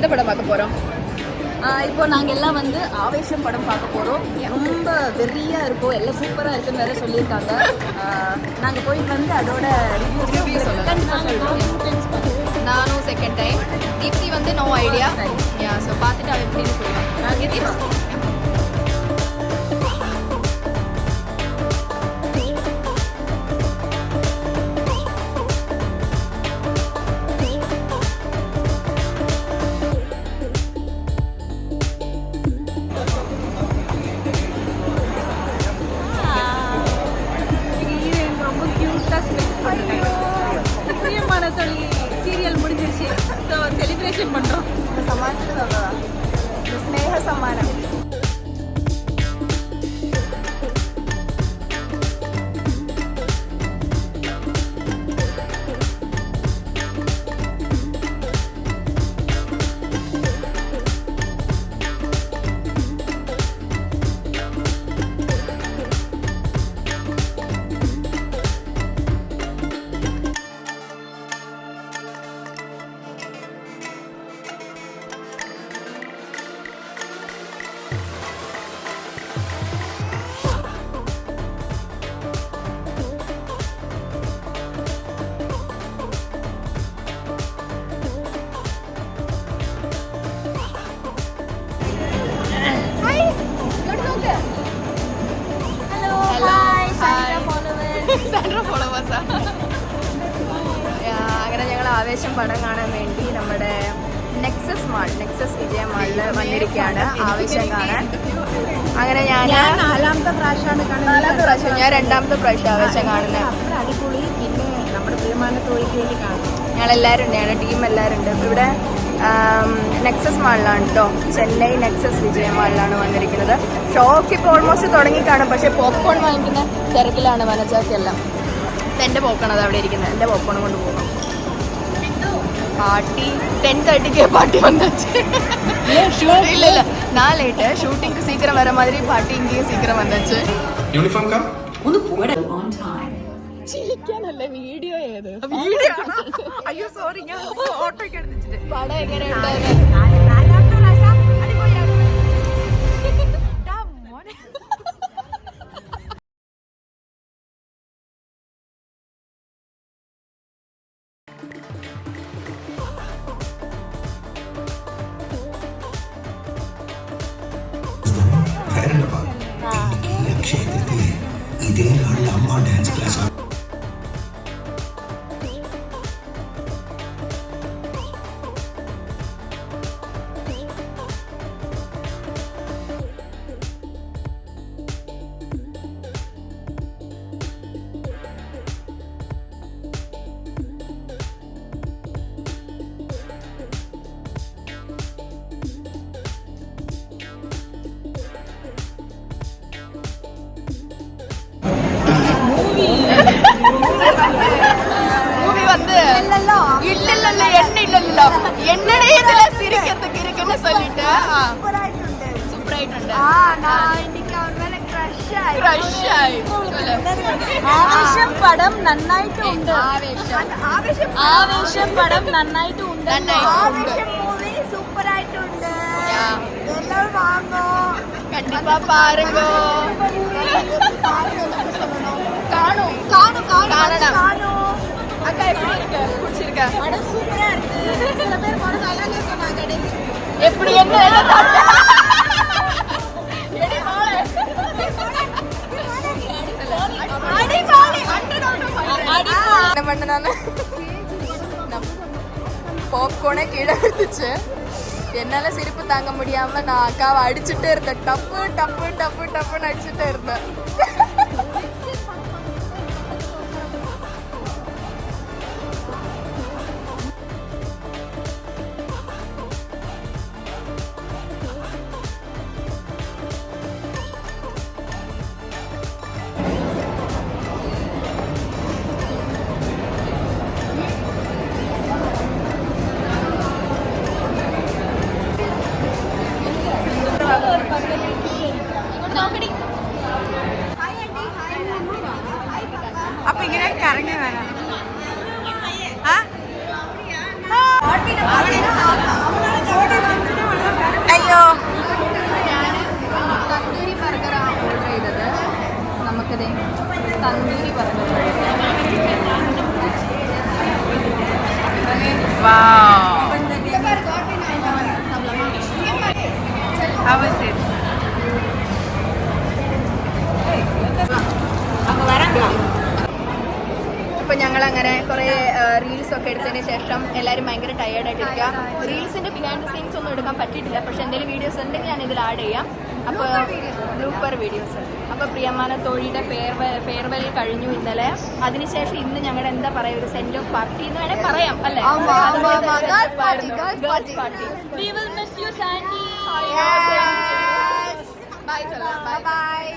எந்த படம் பார்க்க போகிறோம்? இப்போ நாங்கள் எல்லாம் வந்து ஆவேசம் படம் பார்க்க போகிறோம். ரொம்ப வெறியாக இருக்கும், எல்லாம் சூப்பராக இருக்குன்னு வேறு சொல்லியிருக்காங்க. நாங்கள் போயிட்டு வந்து அதோட ரிவ்யூ சொல்லுவோம். நானும் செகண்ட் டைம். தீப்தி வந்து நோ ஐடியா. ஸோ பார்த்துட்டு அவள் எப்படின்னு சொல்லுவாங்க. சீரியல் முடிஞ்சிருச்சு. ஸோ செலிப்ரேஷன் பண்ணுறோம். സമ്മാനത്തിന് തന്നതാ, സ്നേഹ സമ്മാനം. അങ്ങനെ ഞങ്ങൾ ആവേശം പടം കാണാൻ വേണ്ടി നമ്മുടെ നെക്സസ് വിജയ മാളിൽ വന്നിരിക്കുകയാണ് ആവേശം കാണാൻ. അങ്ങനെ ഞാൻ നാലാമത്തെ പ്രാവശ്യം, ഞാൻ രണ്ടാമത്തെ പ്രാവശ്യം ആവേശം കാണുന്നത്. അടിപൊളി. പിന്നെ നമ്മുടെ പ്രിയமான തോഴിക്ക് വേണ്ടി കാണും. ഞങ്ങളെല്ലാവരും ഉണ്ട്, ഞങ്ങളുടെ ടീം എല്ലാവരും ഉണ്ട്. ഇപ്പോൾ ഇവിടെ നെക്സസ് മാളിലാണ് കേട്ടോ, ചെന്നൈ നെക്സസ് വിജയ മാളിലാണ് വന്നിരിക്കുന്നത്. ഷോക്ക് ഇപ്പോൾ ഓൾമോസ്റ്റ് തുടങ്ങിക്കാണും, പക്ഷേ പോപ്കോൺ വാങ്ങിക്കുന്ന തിരക്കിലാണ് വനജാക്കെല്ലാം. എൻ്റെ പോപ്കോണത് അവിടെ ഇരിക്കുന്നത്, എൻ്റെ പോപ്കോൺ കൊണ്ട് പോകാം. പാർട്ടി 10:30க்கு പാർട്ടി വന്നാச்சு. இல்ல இல்ல நான் லேட்டு, ஷூட்டிங்க்கு சீக்கிரம் வர மாதிரி பாட்டி இங்கேயும் சீக்கிரம் வந்தாச்சு. യൂണിഫോം കാം ഒന്ന് പോടാ ഓൺ ടൈം. ചിരിക്കാനല്ല, വീഡിയോ ഏത് വീഡിയോ? അയ്യോ സോറി, ഞാൻ ഓട്ടോയ്ക്ക് എടുത്തിട്ട്. പടം എങ്ങനെയുണ്ടായിരുന്നു? നാലാമത്തെ പ്രാവശ്യം അടിപൊളിയാണ്. ക്ഷേത്രത്തിലെ ഇതേ നാളിൽ അമ്മ ഡാൻസ് ക്ലാസ് மூவி வந்து இல்ல என்னடே இதுல சிரிக்கிறதுக்கு இருக்குன்னு சொல்லிட்டு சூப்பர் ஆயிട്ടുണ്ട്. ആവേശം പടം നന്നായിട്ടുണ്ട്. ആവേശം പടം നന്നായിട്ടുണ്ട്. സൂപ്പർ ആയിട്ടുണ്ട്. എല്ലാവരും വാങ്ങോ, കണ്ടിപ്പാ പാരുങ്ങോ, കാണണം. அக்கா எப்படி இருக்கு? பிடிச்சிருக்கா? படம் சூப்பரா இருக்கு. சில பேர் படம் நல்லா இல்ல சொன்னாங்க. எப்படி என்ன எல்லாம் தாண்டா எடி மாளே அடி மாளே அடி என்ன பண்ண நானு பாப்கார்னே கீழே விழுந்துச்சு. என்னால சிரிப்பு தாங்க முடியாம நான் அக்காவை அடிச்சுட்டே இருந்தேன். டப்புன்னு அடிச்சுட்டே இருந்தேன். വന്നതിന് ശേഷം എല്ലാവരും ഭയങ്കര ടയേർഡായിട്ടിരിക്കുക. റീൽസിന്റെ ബിഹൈൻഡ് ദ സീൻസ് ഒന്നും എടുക്കാൻ പറ്റിയിട്ടില്ല, പക്ഷെ എന്തെങ്കിലും വീഡിയോസ് ഉണ്ടെങ്കിൽ ഞാൻ ഇതിൽ ആഡ് ചെയ്യാം. അപ്പോൾ ബ്ലൂപ്പർ വീഡിയോസ്. അപ്പോൾ പ്രിയമാന തോഴിയുടെ ഫെയർവെൽ കഴിഞ്ഞു ഇന്നലെ. അതിനുശേഷം ഇന്ന് ഞങ്ങളുടെ എന്താ പറയുക, ഒരു സെൻഡ് ഓഫ് പാർട്ടി എന്ന് വേണേൽ പറയാം അല്ലേ? Girls party. We will miss you, Sandy. Bye. Bye.